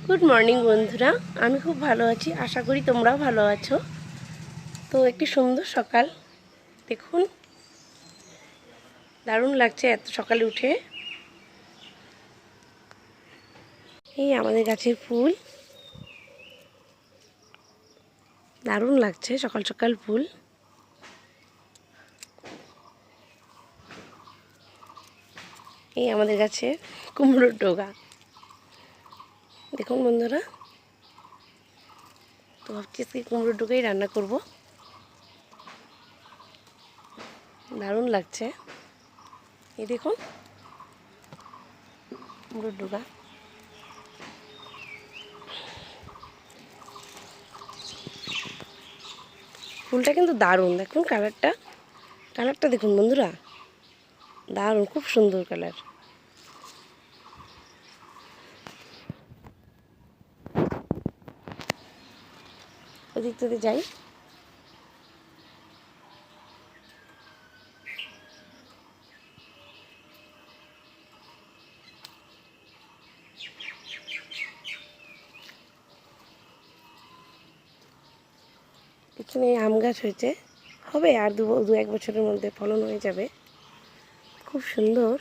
Good morning বন্ধুরা, আমি খুব ভালো আছি। আশা করি তোমরাও ভালো আছো। তো একটি সুন্দর সকাল, দেখুন দারুণ লাগছে এত সকালে উঠে। এই আমাদের গাছের ফুল, দারুণ লাগছে সকাল সকাল ফুল। এই আমাদের গাছের কুমড়োর ডগা, দেখুন বন্ধুরা। তো ভাবছি আজকে কুমড়োর ডগাই রান্না করব, দারুণ লাগছে। এই দেখুন কুমড়োর ডগা। ফুলটা কিন্তু দারুণ, দেখুন কালারটা দেখুন বন্ধুরা, দারুণ, খুব সুন্দর কালার। ওদিকটাতে যাই। এখানে আম গাছ হয়েছে, হবে আর দু এক বছরের মধ্যে ফলন হয়ে যাবে। খুব সুন্দর।